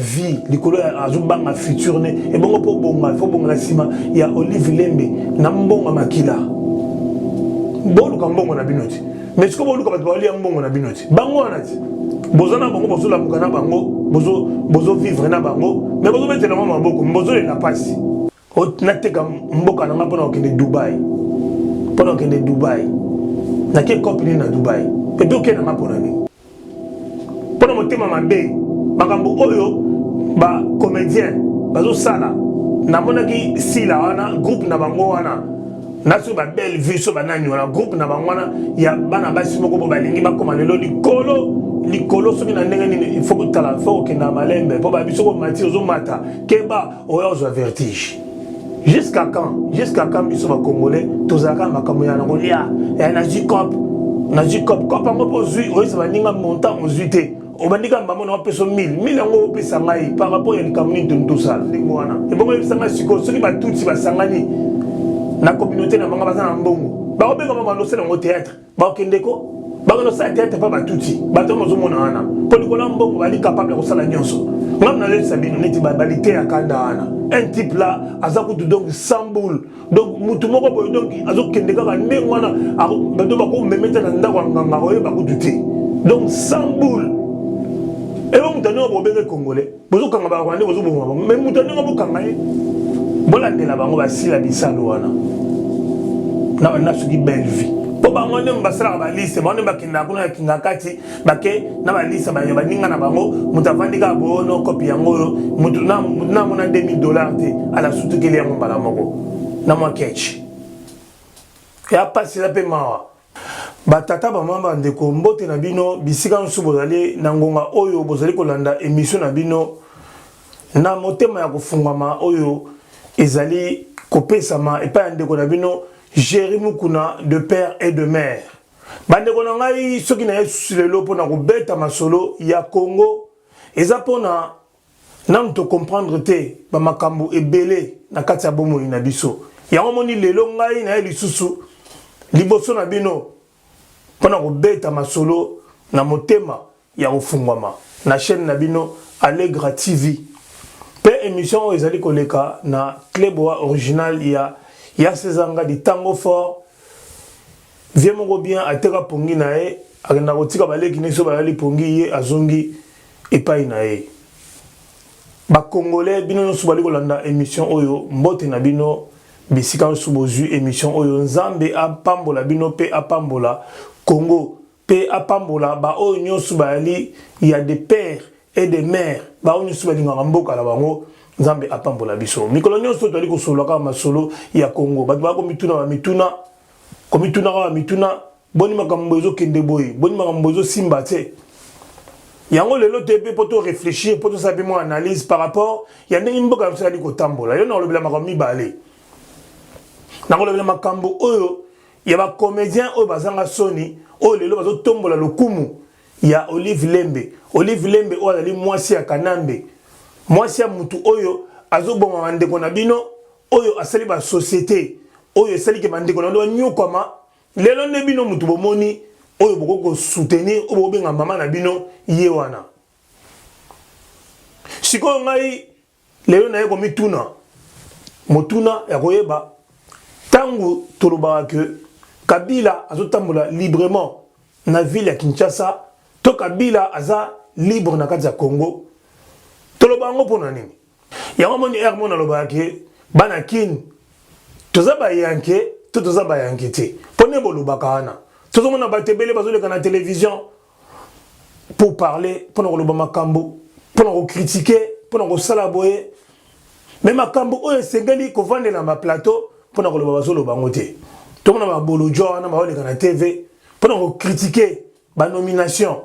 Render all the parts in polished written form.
vie likolo azubanga futur ne et bongo po bonga fo bonga sima ya Olive Lembe na mbonga makila bolu kambongo na binoti mais ce que bolu ka batwali ya mbongo na binoti bango anati bozana bango bozola mukana bango bozo vivre na bango mais bozo metela mama mboko bozo le na pasi o nateka mboka na ngapona okende Dubai pona okende Dubai na ke copine na Dubai pe doke na ngapona ni pona motema mabe makambo oyo ba comédien bazo sala na monaki sila wana groupe na bango wana naso ba belle vie so banani wana groupe na bango wana ya bana basi moko bo balingi bakoma lelo likolo soki na ndenge nini il faut que tala faut que na malembe po ba biso ko mati ozo mata keba oyo zo vertige jusqu'à quand biso ba congolais tozaka makambo ya na kolia na jikop kopango po zui oyo sa baninga montant ozuité obandika mbamo na peso 1000 yango opesa ngai par rapport ya likamuni tout ça ndingo wana e bongo ebisanga siko soki batuti basangani na communauté na banga bazana mbongo ba obenga mama no sela ngo théâtre ba okendeko ba no sa théâtre pa batuti bato mozo mona wana po likolo mbongo bali capable ko sala nyonso ngam na le sabino neti ba balite ya kanda wana un type là azakutu donc 100 boules donc mutu moko boy donc azokendeka ka ndenge wana bato bako memeta na ndako nganga oye bakututi donc 100 boules. Et vous avez dit Congolais, vous avez dit Rwandais, vous avez dit mais vous avez dit vous avez dit la banque va si la bisalouana. Na na suki belle vie. Po ba ngone mbasara ba liste, ba ngone bakinda kuna kinga kati, bake na ba liste ba ninga na bango, mutavandika bono copie yango, mutu na mona $2000 te ala sutu kele yango bala moko. Na mwa ketch. Ya pasi la pe mawa. Batata bamamba ndeko mbote na bino bisika nsu bozali na ngonga oyo bozali kolanda émission na bino na motema ya kofungama oyo ezali kopesama epa ndeko na bino Jérémy Kuna de père et de mère bandeko na ngai soki na yesu lelo pona kobeta masolo ya Congo eza pona nam to comprendre te ba makambo ebele na kati ya bomoi na biso yango moni lelo ngai na lisusu liboso na bino pona kobeta masolo na motema ya ofungwama na chaîne na bino Allegra TV pe émission ezali koleka na Cleboa original ya sezanga di tango fort vie moko bien ateka pongi na e akenda kotika baleki neso bayali pongi ye azongi epai na e ba congolais bino nyonso bali kolanda émission oyo mbote na bino bisika nso bozwi émission oyo nzambe apambola bino pe apambola Congo pe apambola ba o nyonso bayali ya des pères et des mères ba o nyonso balinga mboka la bango nzambe apambola biso mikolo nyonso toli ko solo ka masolo ya Congo ba ba ko mituna ka mituna boni makambo ezo kende boy boni makambo ezo simba te yango lelo te pe poto réfléchir poto saper mo analyse par rapport ya ndenge mboka ya sali ko tambola yo na lobela makambo mibale na ko lobela makambo oyo ya ba comédien oyo bazanga soni oyo lelo bazo tombola lokumu ya Olive Lembe oyo ali mwasi ya Kanambe mwasi ya mutu oyo azobonga bandeko na bino oyo asali ba société oyo esali ke bandeko na ndo nyokoma lelo ne bino mutu bomoni oyo boko soutenir oyo benga mama na bino ye wana siko ngai lelo na yeko mituna motuna ya koyeba tangu tolobaka ke Kabila azotambola librement na ville ya Kinshasa to Kabila aza libre na kati ya Congo tolobango pona nini yango moni ermo na lobaka ke bana kin toza ba yanke toza ba yanke te pone bolobaka wana tozo mona batebele bazoleka na télévision pour parler pona koloba makambo pona ko critiquer pona ko sala boye mais makambo oyo sengeli ko vandela ma plateau pona koloba bazoloba ngote tout le monde a bolo John, on a la TV, pendant qu'on critiquait la nomination,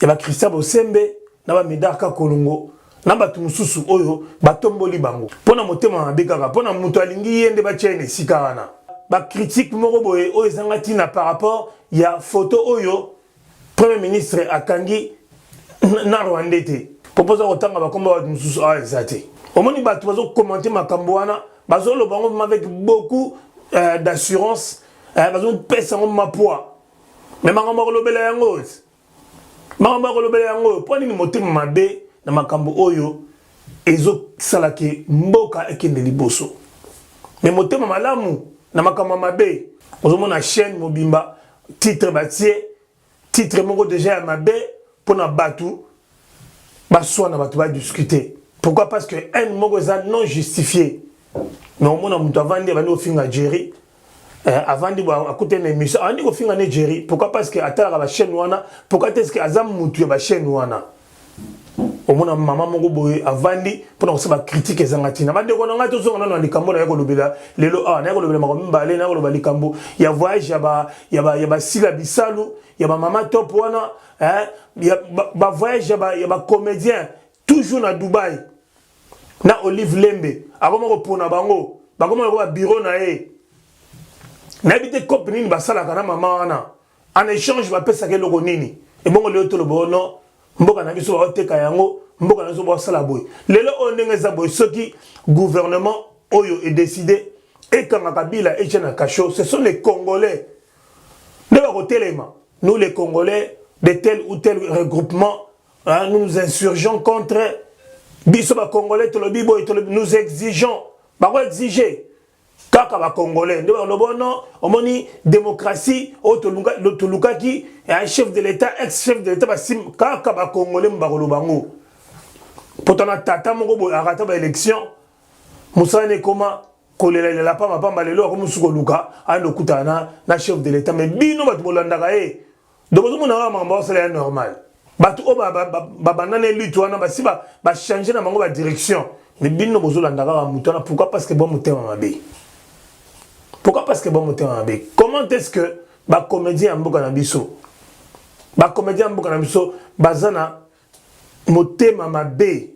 il y a Christophe Osembe, il y a Medaka Kolongo, il y a Tumususu Oyo, Batomboli Bango. Pendant mon thème en Bekara, pendant mon toalingi et de Tchène Sikarana. La critique Moroboé, Oyo Zangatina par rapport, il y a photo Oyo, Premier ministre Akangi, Narwandete. Propose autant de combat Tumususu à Zate. Au moment où tu vas commenter ma Cambouana, Bazolo Bango avec beaucoup d'assurance, bazon pèse en ma poids. Mais ma maman relobela yango. Ma maman relobela yango. Pour ni moté mabe, na makambo oyo ezo salake mboka ekende liboso. Mais motema malamu na makambo mabe ozomona chaîne mobimba titre batie titre moko déjà ya mabe pona batu baswa na batu ba discuter. Pourquoi? Parce que un moko eza non justifié. Mais au moins mutu avandi bandi ofinga Jerry avant de écouter une émission avant de ofinga ne Jerry. Pourquoi? Parce que atala ba chaîne wana pourquoi est-ce que azam mutu ya ba chaîne wana au moins maman moko boye avandi pour na ba critique ezangatina bande ko nga to zonga na likambo na yako lobela lelo na yako lobela makombi mbale na yako lobela likambo ya voyage ya ba sila bisalu ya ba mama top wana ya ba voyage ya ba comédien toujours na Dubaï na Olive Lembe avant ko pona bango bakoma ko ba bureau na ye na bité cop nini basala kana mama wana en échange ba pesa ke loko nini et bongo le to lo bono mboka na biso ba oteka yango mboka na biso ba sala boy lelo onenge za boy soki gouvernement oyo est décidé et kanga Kabila et Jana Kacho ce sont les Congolais ne ba ko telema nous les Congolais de tel ou tel regroupement nous nous insurgeons contre biso ba Congolais tolobi boy nous exigeons ba ko exiger kaka ba Congolais nde ba lobono omoni démocratie o toluka ki un chef de l'état ex chef de l'état ba sim kaka ba Congolais mbakolo bango potana tata moko boy arata ba élection musane koma kolela la pamba pamba lelo ko musuko luka ando kutana na chef de l'état mais bino ba bolandaka e donc zo mona ba mamba c'est normal batu o ba banane lutte wana ba siba ba changer na bango ba direction mais bino bozolandaka ba mutana pourquoi? Parce que bon mutema mabe. Pourquoi? Parce que bon motema mabe. Comment est-ce que ba comédien mboka na biso ba comédien mboka na biso bazana motema mabe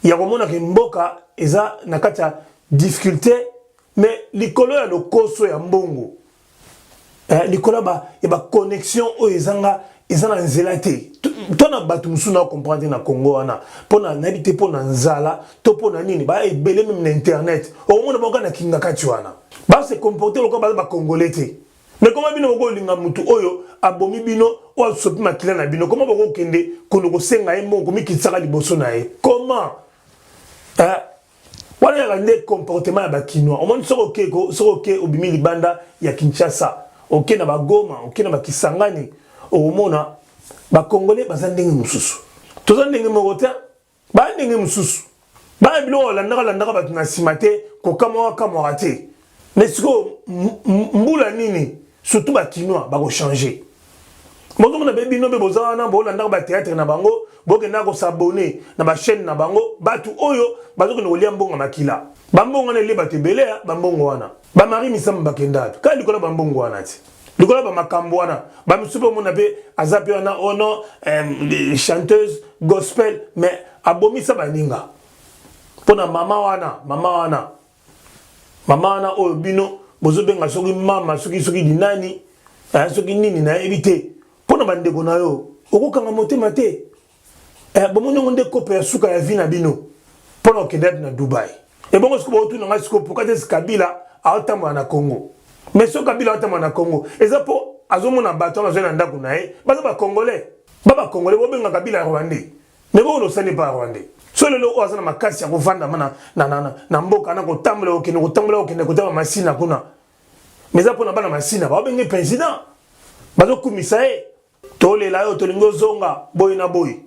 ya komona ke mboka eza na kati ya difficulté mais likolo ya lokoso ya mbongo likolo ya ba connexion o ezanga ezana nzela te tona batu musuna comprendre na Congo wana pona nabité pona nzala to pona nini ba ebele même na internet o mona boka na kinga kati wana ba se comporter loko ba congolais te mais comment bino boko linga mutu oyo abomi bino o sopi makila na bino comment boko kende kono ko senga e moko mikitsaka liboso na e comment wana ya ngande comportement ya ba kinois o moni soko ke obimi libanda ya Kinshasa ok na ba Goma ok na ba Kisangani o mona ba Congolais baza ndenge mususu toza ndenge moko te ba ndenge mususu ba bilo landaka batu na simate ko kamwa te mais siko mbula nini surtout ba kinois ba ko changer moto mona bebi no be boza na bo landaka ba théâtre na bango bo ke na ko s'abonner na ba chaîne na bango batu oyo bazo ko lia mbonga makila ba mbonga na le batu belea ba mbongo wana ba mari misamba bakenda ka likola ba mbongo wana ti likola ba makambo wana ba misupo mona be azapi wana ono chanteuse gospel mais abomisa baninga pona mama wana oyo bino bozo benga soki mama soki dinani soki nini na ebité pona bandeko na yo okokanga motema te bomonongo nde kope ya suka ya vie na bino pona okende na Dubaï et bongo siko botu na ngasiko pourquoi est Kabila aotambola na Congo mais so Kabila aotambola na Congo eza po azomona bato na zona ndako na ye baza ba Congolais bo benga Kabila Rwandais mais bo lo sane pas Rwandais so lelo o azana makasi ya kovanda na mboka na kotambola okende kotama masina kuna mais eza pona bana masina ba benge président bazo kumisa e tolela yo tolingo zonga boy na boy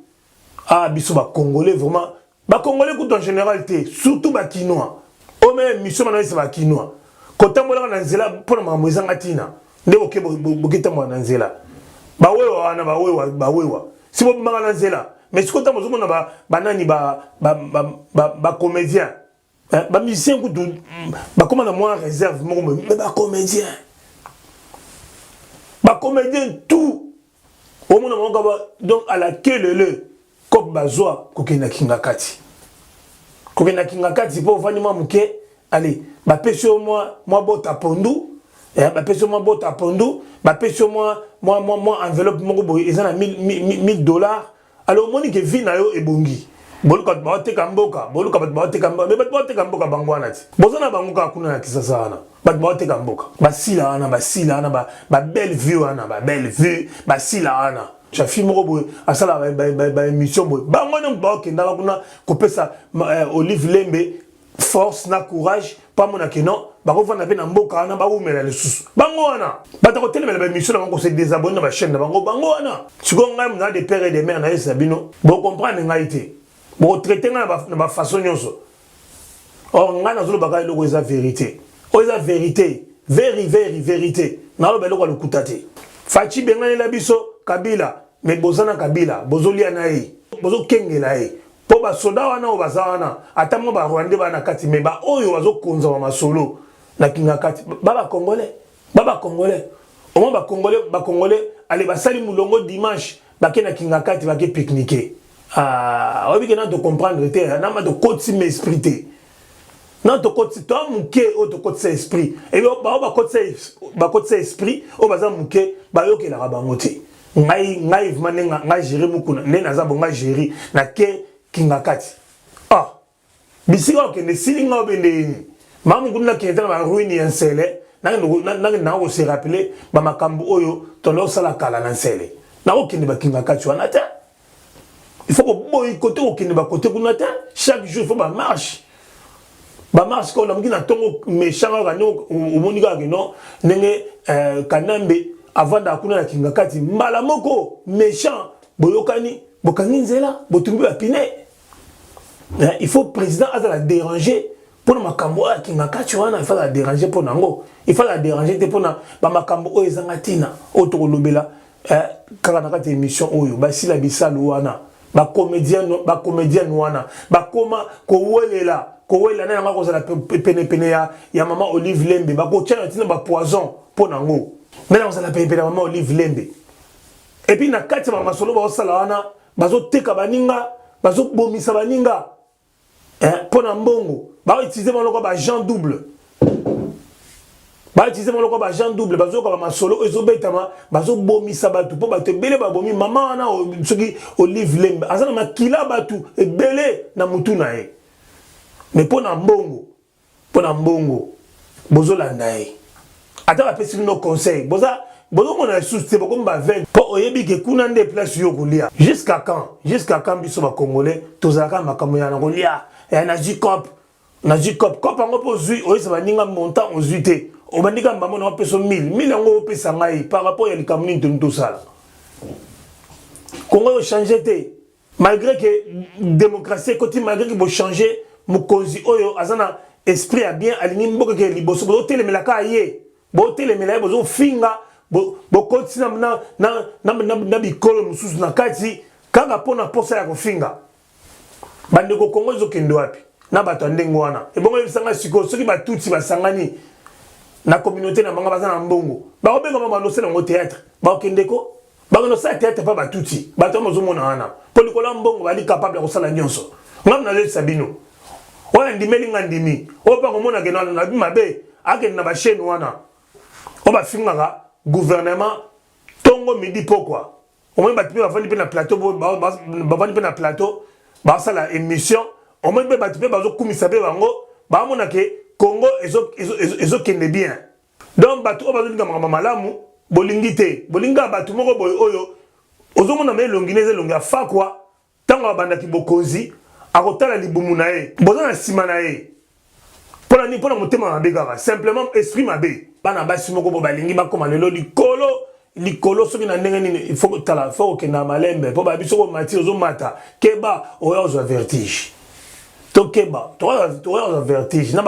biso ba Congolais vraiment ba Congolais tout en général te surtout ba Kinois o même mission na c'est ba Kinois kotambola na nzela pona makambo ezanga tina nde oke bokitambola na nzela ba wewa si bo mbanga na nzela mais si kota mozo mona ba comédien ba musicien kutu ba comment na moi réserve moko mais ba comédien tout au mona moko donc à la queue comme bazwa kokena kinga kati po vani mwa muke allez ba peso moi bota pondu ba peso moi bota pondu ba peso moi enveloppe moko boy ezana $1000. Alors moni ke vi na yo ebongi boluka ba teka mboka mais ba teka mboka bangwana ti bozana bango ka kuna na Kisasa wana ba teka mboka basila wana ba belle vue wana ba belle vue basila wana chafi moko boy asala ba émission boy bango non ba okenda kuna kopesa Olive Lembe force na courage pas mon akeno bako vana pe na mboka na ba umela lisusu bango wana bata ko telemela ba émission na ko se désabonner na ba chaîne na bango wana siko ngai na des pères et des mères na Sabino bo comprendre ngai te bo traiter na ba façon nyonso or ngai na zolo baka eloko eza vérité o eza vérité vérité na lo beloko lokuta te fachi bengani la biso Kabila mais bozana Kabila bozolia na ye bozo kengela ye po ba soda wana o bazawana atamo ba Rwanda bana kati me ba oyo bazo konza wa masolo na kinga kati baba congolais au moins ba congolais allez basali mulongo dimanche ba ke na kinga kati ba ke pique-niquer obi ke na to comprendre te na ma to koti me esprit te non to koti to muke o to koti esprit et ba koti esprit o baza muke ba yo ke la bango te ngai manenga ngai gérer mukuna ne naza bonga gérer na ke kinga kati bisika ke ne silinga obende mamu kuna ke tanga ba ruini ensele na ko se rappeler ba makambu oyo to lo sala kala na nsele na ko kende ba kinga kati wana ta il faut que boy côté o kende ba côté kuna ta chaque jour il faut ba marche ko la mukina tongo méchant ga no omonika ke no ndenge kanambe avant d'akuna la kinga kati mbala moko méchant boyokani bokangi nzela botumbi ba pine il faut président a la déranger pour makambo a kinga kati wana il faut la déranger pour nango il faut la déranger te pour na ba makambo o ezanga tina o to lobela kaka na kati émission oyo ba sila bisalu wana ba comédien wana ba koma ko welela na nga ko za pene ya maman Olive Lembe ba ko tia tina ba poison pour nango. Maintenant, vous allez payer maman Olive Lembe. Et puis, na kati ma masolo ba osala wana, bazo teka baninga, bazo bomisa baninga. Pona mbongo, ba utiliser moloko ba agent double. Bazo ka masolo ezo betama, bazo bomisa batu po batu bele ba bomi maman wana soki Olive Lembe. Azana makila batu e bele na mutu na ye. Mais pona mbongo, bozo landa ye. Attends, après si nos conseils, boza on a soutenu beaucoup de 20 pour oyebi que kuna nde place yo kulia jusqu'à quand biso ba congolais tozaka makamoya na kulia na jikop cop ngo po zui oyesa baninga montant ozuité o bandika mbamo na peso 1000 ngo pesa ngai par rapport à likamuni tout ça Congo yo changer te malgré que démocratie côté malgré que bo changer mukonzi oyo azana esprit a bien aligné mboka ke liboso bo telemelaka ye bote le melaye bozo finga bokoti na bikolo mususu na kati kanga pona posa ya kofinga bande ko Kongo zo kendo wapi na bato ndengo wana e bongo bisanga siko soki batuti basangani na communauté na banga bazana mbongo ba obenga mama no sela ngo théâtre ba okendeko ba no sa théâtre pa batuti bato mozo mona wana polikola mbongo bali capable ko sala nyonso ngam na le Sabino wana ndimeli ngandimi o pa ko mona ke na bimabe ake na ba chaîne wana on va finir gouvernement tongo midi pourquoi au moins batu va vendre na plateau va vendre na plateau ba ça la émission au moins batu va zo kumisa be bango ba mona ke Congo ezo kende bien donc batu o ba zo linga malamu bolingite bolinga batu moko boy oyo ozo mona me longineze longa fa quoi tango banda ki bokonzi akotala libumu na ye boza na sima na ye pona motema mabe kaka simplement esprit mabe bana basi moko bo balingi bakoma lelo likolo soki na ndenge nini il faut tala faut que na malembe po ba biso ko mati ozo mata keba oyo ozo vertige to keba to ozo vertige na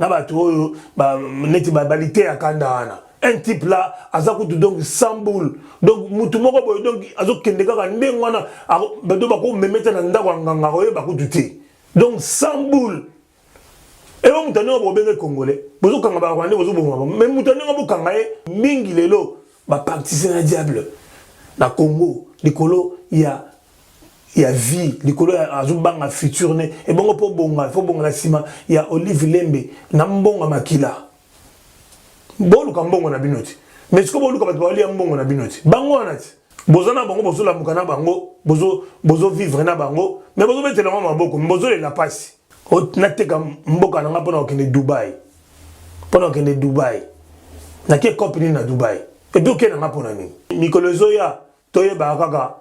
ba to ba neti ba balite akanda wana un type là azakutu donc samboul donc mutu moko boy donc azo kende kaka ndenge wana ba do ba ko memeta na ndako nganga oyo ba kututi donc samboul. Et on m'a dit que les Congolais, mais mingi lelo, parti na diable. Na Congo, les Colo, il y a vie, les Colo, il y a futur. Et bon, il faut bon la cima, il y a Olive Lembe, Nambonga Makila. Bon, le Cambon on a binoti. Mais ce que vous voulez, on a binoti. Bango anati. Bozana bango, bozo la mukana bango, bozo vivre na bango, mais bozo mettre la main beaucoup, bozo la passe. Nateka mboka nanga pona okende Dubai. Na ke compagnie na Dubai. Et puis okende nga pona ni. Mikolo Zoya toyeba kaka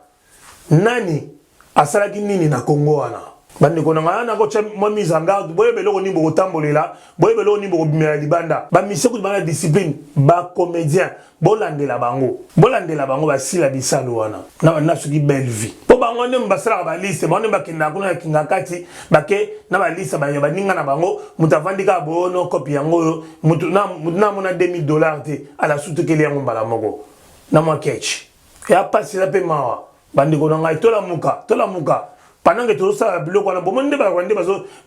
nani asalaki nini na Congo wana. Bande ko nga na ko cha mo mise en garde boye beloko ni boko tambolela boye beloko ni boko bimela libanda ba mission ko bana discipline ba comédien bolandela bango ba sila bisalo wana na suki belle vie po bango ne mbasala ba liste ba ne ba kinda kuna kinga kati ba ke na ba liste ba ninga na bango mutavandika bono copie yango mutu na mona $2000 te ala sutu kele yango mbala moko na mwa ketch ya pasi la pe mawa bande ko nga tola muka pendant que tout ça biloko na bomonde ba kwande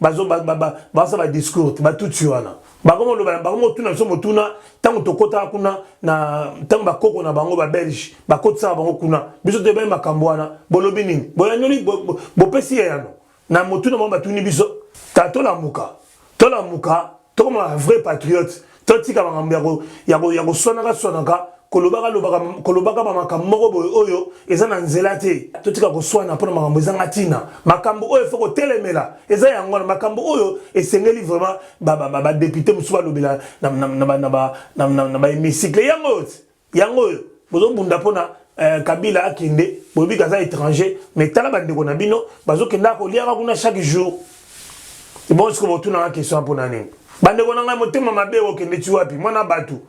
bazo ba discours ba tout wana ba komo lo ba komo tuna so motuna tango tokota kuna na tango ba koko na bango ba belge ba kotsa bango kuna biso te ba makambo wana bolobi nini boyanyoli bo pesi yano na motuna mo batuni biso ta tola muka to comme un vrai patriote totika bangambo ya ko sonaka kolobaka ba makambo boy oyo eza na nzela te totika ko swana pona makambo ezanga tina makambo oyo foko telemela eza yango na makambo oyo esengeli vraiment ba député musuba lobela na ba hémicycle yango bozo bunda pona Kabila akinde bobi kaza étranger mais tala bande ko na bino bazo kenda ko liaka kuna chaque jour c'est bon ce que vous na question pona nini bande ko na ngai motema mabe o kende tuapi mwana batu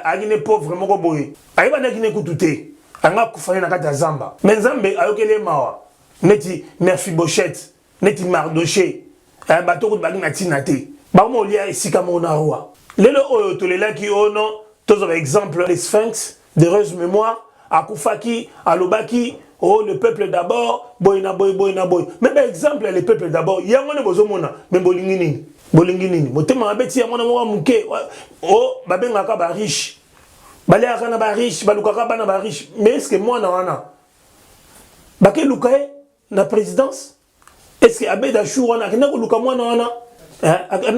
agine pauvre moko boye ayiba nakine kutute anga kufanya na kati ya zamba mais nzambe ayokele mawa neti Mephibosheth neti Mardoché bato ko bagina tina te ba mo lia esika mo na roi lelo oyo tolelaki ono tozo ba exemple les sphinx de heureuse mémoire akufaki alobaki oh le peuple d'abord boyna boy mais par exemple le peuple d'abord yango ne bozomona mais bolingi nini motema abeti ya mwana mwa muke o babengaka ba riche baleaka na ba riche balukaka bana ba riche mais est-ce que mwana wana bake lukae na présidence est-ce que abeda chou wana akina ko luka mwana wana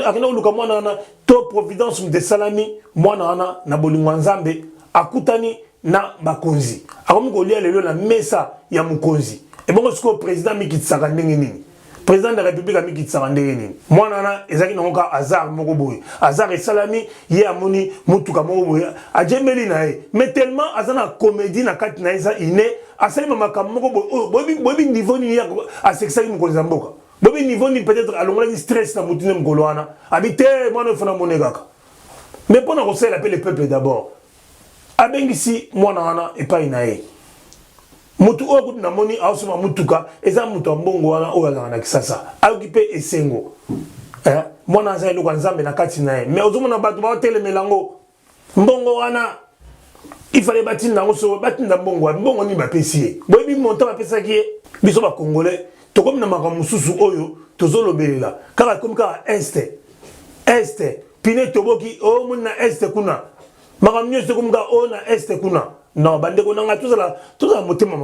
akina ko luka mwana wana to providence de salami mwana wana na bolingwa nzambe akutani na bakonzi akomi kolia lelo na mesa ya mukonzi et bon ce que président mikitsaka ndenge nini président de la République a mis qui s'en ndenge mwana na ezaki na ngoka hasard moko boye hasard esalami ye amoni mutuka moko boye ajemeli na ye mais tellement azana comédie na kati na eza ine asali makambo moko boye bobi niveau ni ya asexaki mokolo za mboka bobi niveau ni peut-être alongola ni stress na mutune mokolo wana habité mwana fona monekaka mais pona ko sala le peuple d'abord abengisi mwana wana epai na ye mutu oyo kuti namoni ausoma mutuka eza mutu wa mbongo wana oyo azanga na kisasa ayokipe esengo mwana aza eloko nzambe na kati na ye mais ozomona bato baotelemela ngo mbongo wana ifale batinda yango so batinda mbongo nini bapesi ye boyebi montant bapesaki ye biso bakongolais tokomi na makambo mosusu oyo tozolobelela kaka komi kaka este pine toboki omoni na este kuna makambo nyonso komi kaka oyo na este kuna non bande ko nanga tozala motema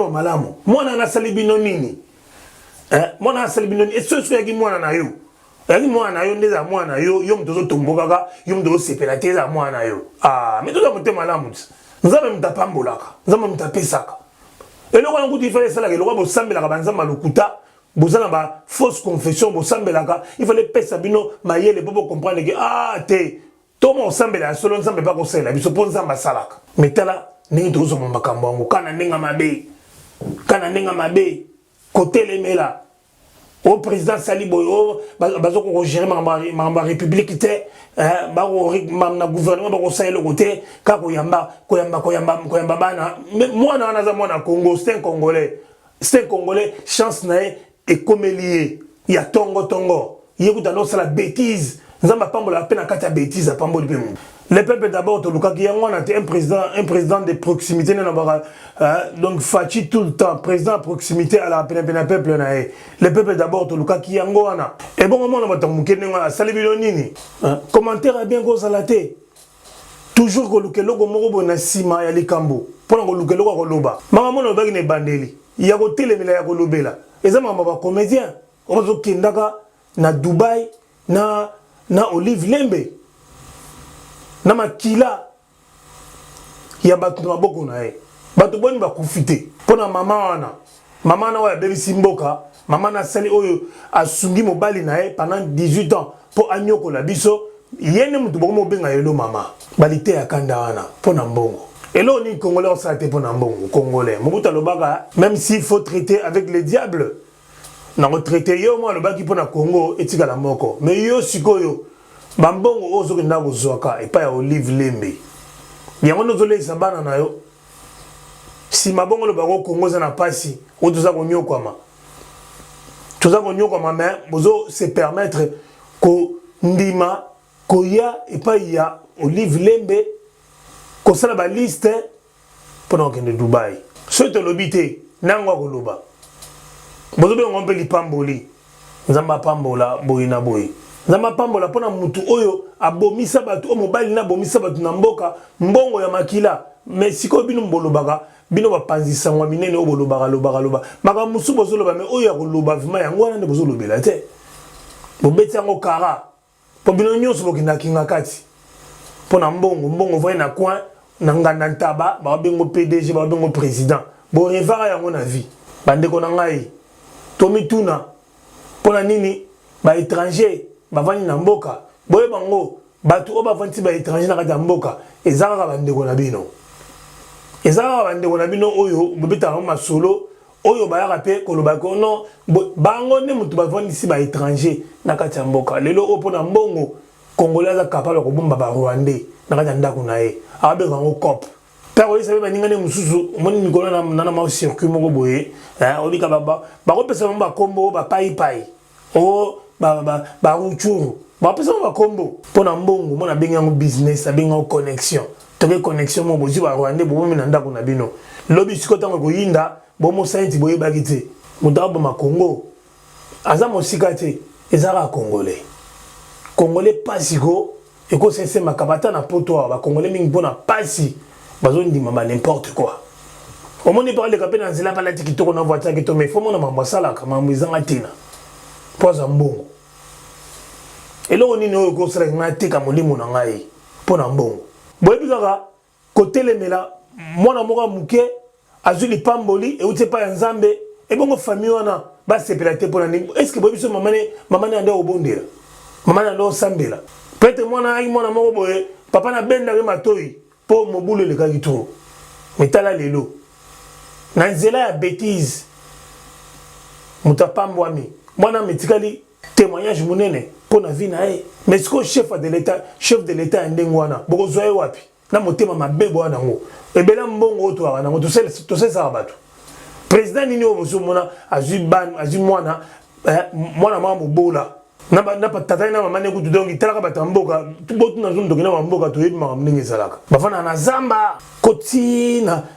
malamu mwana na sali bino nini mwana na sali bino eso yaki mwana na yo ndeza mwana yo mtozo tombokaka yo mtozo sepela teza mwana yo mais tozala motema malamu nzambe mtapambolaka nzambe mtapesaka eloko na kuti ifale salaka eloko bosambelaka banzamba lokuta bozana ba fausse confession bosambelaka ifale pesa bino mayele po comprendre que te tomo osambela solo nzambe ba kosela biso po nzamba salaka metala ndenge tozoma makambo yango kana ndenge mabe kotelemela au président sali boyo bazo ko gérer ma république te ba ko na gouvernement ba ko saelo côté ka ko yamba bana mwana wana za mwana Congo c'est un congolais chance na e komelie ya tongo yekuta no sala bêtise nzamba pambola pena kata bêtise pamboli pe mundu le peuple d'abord to lukaki yango na un président de proximité na bara donc Fachi tout le temps président de proximité à la pena peuple na le peuple d'abord to lukaki yango wana et bon moment na batamuke nenga sali bilo nini commentaire a bien go salate toujours ko lukeloko moko bona sima ya likambo pona ko lukeloko ko loba mama mona baki ne bandeli ya ko telemela ya ko lobela eza mama ba comédien ozo kindaka na Dubai na Olive Lembe na makila ya bato na maboko na ye bato boni bakufite pona mama wana oyo abebisi mboka mama na sali oyo asungi mobali na ye pendant 18 ans po anyokola biso yene mutu bokomo benga yelo mama balite ya kanda wana pona mbongo Et là, on est Congolais, ça a été pour un Congolais. Mobutu Lobaka, même s'il faut traiter avec les diables, na retraité yo moi le baki pour na Congo et tika la moko. Mais yo sikoyo, bambongo ozo kenda kozwaka et pas ya Olive Lembe. Yango nozole sabana na yo. Si mabongo le bako Congo za na pasi, o toza konyo kwama. Toza konyo kwama mais bozo se permettre ko ndima koya et pas ya Olive Lembe ko sala ba liste pendant que de Dubaï. Ce te lobité nangwa koloba. Bozo be ngombe lipamboli. Nzamba pambola boyi na boyi. Nzamba pambola pona mutu oyo abomisa batu o mobile na bomisa batu na mboka mbongo ya makila. Mais siko bino mbolobaka bino bapanzisa ngwa minene o bolobaka loba. Maka musu bozo loba mais oyo ya koloba vima yango wana nde bozo lobela te. Bobeti yango kara. Po bino nyonso bokinda kinga kati. Pona mbongo voye na coin na nganda ntaba ba bengo PDG ba bengo président. Bo revara yango na vie. Bande ko na ngai. Tomi tuna pona nini ba étranger ba vani na mboka boye bango batu o ba vanti ba étranger na kati ya mboka ezaka bande ko na bino. Ezaka bande ko na bino oyo bobeta ma solo oyo ba yaka pe koloba ko non bango ne mutu ba vani si ba étranger na kati ya mboka. Lelo o pona mbongo Congolais za capable ko bomba ba Rwandais na kati ya ndako na ye. Abe kango cop. Pero ils savaient que mususu moni mikolo na ma circuit moko boye obika baba ba kopesa mba kombo ba pai o ba ruchuru ba pesa mba kombo pona mbongo mona benga ngo business benga connexion toke connexion mo bozi ba Rwandais bo mina ndako na bino lobi siko tango ko yinda bo mo sainti boye bakite mudabo ma Congo aza mo sikate ezara congolais pasiko eko sense makabata na poto ba congolais mingi bona pasi bazon di mama n'importe quoi. Au moins parle de capé dans la palette qui tourne en voiture qui tombe faut mon maman sala comme maman tina. Pas un bon. Et là on est no ko sera ngati ka molimo na ngai pour na mbongo. Boye bikaka côté le mela mwana moka muke azuli pamboli et utepa ya nzambe et bongo famille wana ba sepelate pour na ni. Est-ce que boye biso maman ne ande obondela. Maman ne ande sambela. Peut-être mwana ai mwana moko boye papa na benda ke matoi. Pour mon boulot le gagito. Mais t'as là les lots. Nanzela ya bêtise. Moutapa mwami. Moi na metikali témoignage monene pour na vie na e. Mais ce que chef de l'état ndengwana. Boko zoe wapi. Na motema mabebo wana ngo. Ebela mbongo to wana ngo to se sa batu. Président nini oboso mona azu mwana mwana mambo bola. Na tata na mama ne kutu dongi talaka batamboka botu na zondo kina mamboka to yebi mama mningi salaka bafana na zamba koti na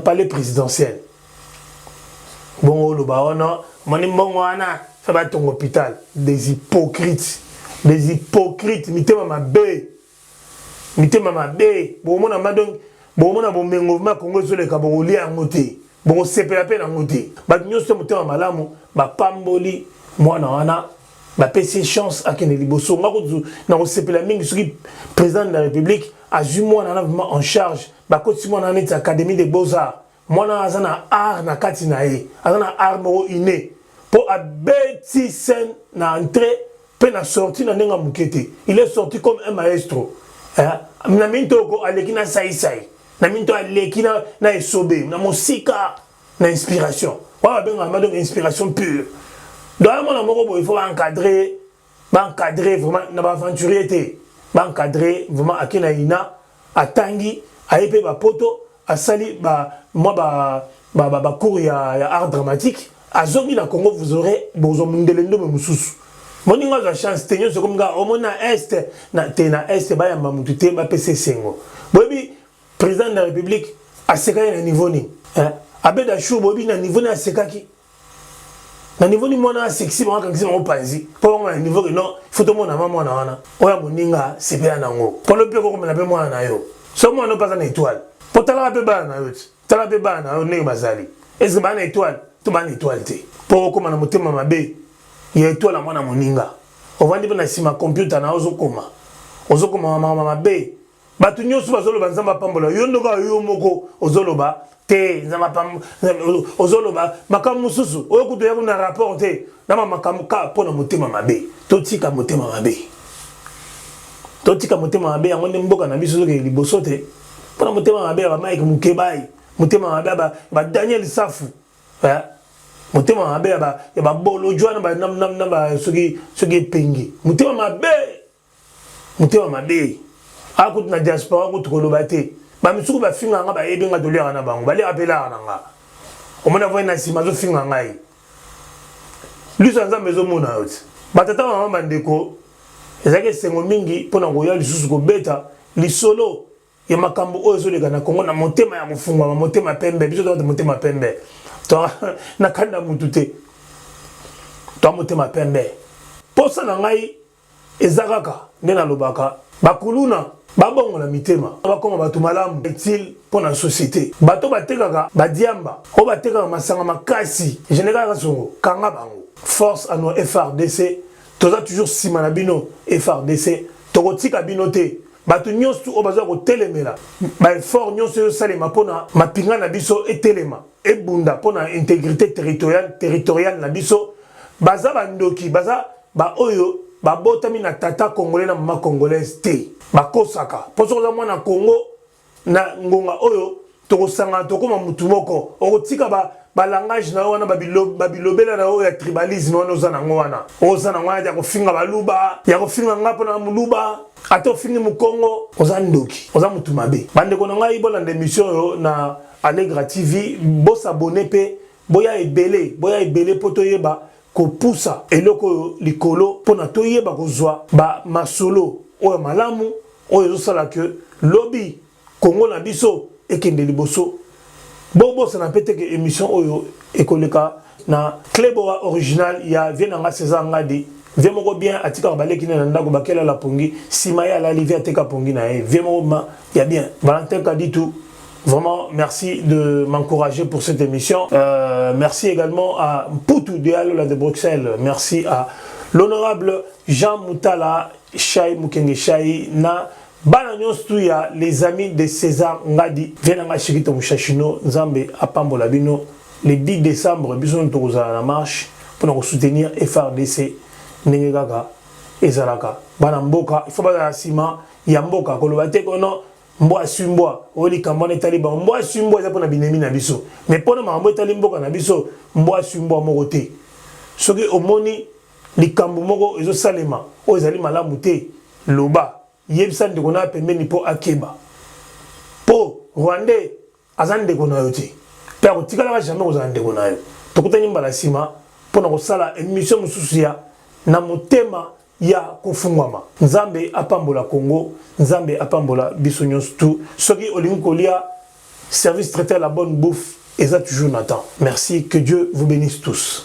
palais présidentiel bongo lo baona moni mbongo wana ça va ton hôpital des hypocrites mitema mabe bongo na madong bongo na bomengo ma Congo zole ka bongo lia ngote bongo sepela pe na ngote ba nyoso motema malamu ba pamboli mwana wana ba PC chance à Kene Liboso na ko sepela mingi soki président de la République a ju moi na vraiment en charge ba koti moi na net académie des beaux-arts moi na azana art na kati na ye azana art mo inné pour a beti scène na entrée pe na sortie na ndenga mukete il est sorti comme un maestro na minto ko alekina sai na minto alekina na esobe na musika na inspiration wa benga ma donc inspiration pure. Donc, il faut encadrer vraiment, l'aventurier, encadrer vraiment à Kenaïna, à Tangi, à Epé, à Poto, à Sali, cours il y a art dramatique. À Zomi, la Congo, vous aurez besoin de l'endo, mais moussous. Mon niveau de chance, c'est comme ça, au moins, est, na est, bah, mamouté, bah, PC Sengo. Bobi, président de la République, à Sekaki, à niveau ni. Abeda Chou, Bobi, à niveau ni à Sekaki. Na niveau ni mwana sexy mwana kangi mo panzi po mwana niveau que non faut tout mwana mwana wana oya moninga sepela nango po le pe ko mena pe mwana na yo so mwana pas na étoile po tala pe ba na yo tala pe ba na yo ne bazali est-ce que ba na étoile to ba na étoile te po ko mana motema mabe ya étoile mwana moninga o vandi pe na sima computer na ozokoma mama mabe batu nyoso bazoloba nzamba pambola yo ndoka yo moko ozoloba te nzamba pam ozoloba makamu susu oyo kuto ya na rapport te na makamu ka pona motema mabe totika motema mabe yango nde mboka na biso ke liboso te mpona motema mabe ya Mike Mukebai, motema mabe ya Daniel Safu, motema mabe ya Bolo Joana na soki epengi, motema mabe akuti na diaspora akuti koloba te bamisuku bafinga nga bayebi nga toliaka na bango bali apelaka na nga omona voye na nsima azofinga ngai liso nzambe ezomona yo ti batata mama bandeko ezalaki esengo mingi mpona koya lisusu kobeta lisolo ya makambo oyo ezoleka na Kongo na motema ya kofungwama motema pembe biso toa motema pembe na kanda mutu te toa motema pembe posa na ngai eza kaka nde nalobaka bakuluna babongola mitema bakoma bato malamu utile mpona société bato batekaka badiamba oyo batekaka masanga makasi général songo kanga bango force à nos FRDC toza toujours nsima na bino FRDC tokotika bino te bato nyonso oyo baza kotelemela baeffort nyonso oyo esalema mpona mapinga na biso etelema ebunda mpona intégrité territoriale na biso baza bandoki baza baoyo babotami na tata congolais na mama congolaise te bakosaka mpo soki oza mwana Congo na ngonga oyo tokosanga tokoma mutu moko okotika balangage na yo wana babilobela na yo ya tribalisme wana oza nango wana oza nango wana ya kofinga baluba ya kofinga nga mpona muluba ate ofingi mukongo oza ndoki oza mutu mabe bandeko na ngai bolanda émission oyo na Allegra TV bosabone mpe boya ebele mpo toyeba kopusa eloko likolo mpona toyeba kozwa masolo oyo malamu oyo ezosala ke lobi Kongo na biso ekende liboso bobosana mpe teke émission oyo ekoleka na Cleboa original ya vienanga César Ngadi vie moko bien atikaka baleki na ndako bakela la pongi sima ya alali vie ateka pongi na ye vie moko ya bien Valentin Kaditu. Vraiment, merci de m'encourager pour cette émission. Merci également à Mpoutou de Alola de Bruxelles. Merci à l'honorable Jean Moutala, Chai Mukenge Chai, na Bananyonstuya, les amis de César Ngadi. Vienanga Shikito Mouchachino, Nzambe Apambola Bino, le 10 décembre, Bison Togoza la marche pour nous soutenir FRDC, Nengegaga, Ezalaka. Banamboka, il faut pas la ciment, Yamboka, Kolobate Kono. Mboa sumbwa oli kambona taliba mboa sumbwa za pona binemi na biso mais pona mambo etali mboka na biso mboa sumbwa moko te soki omoni likambo moko ezo salema o ezali malamu te loba yebisa ndeko na pembeni po akeba po Rwandais azande ko na yo te pe akotikala jamais kozala ndeko na yo tokutani mbala sima pona kosala émission mususu ya na motema ya kofungwama Nzambe apambola Congo Nzambe apambola biso nyonso tu soki olingi kolia service traité à la bonne bouffe et ça toujours n'attend. Merci, que Dieu vous bénisse tous.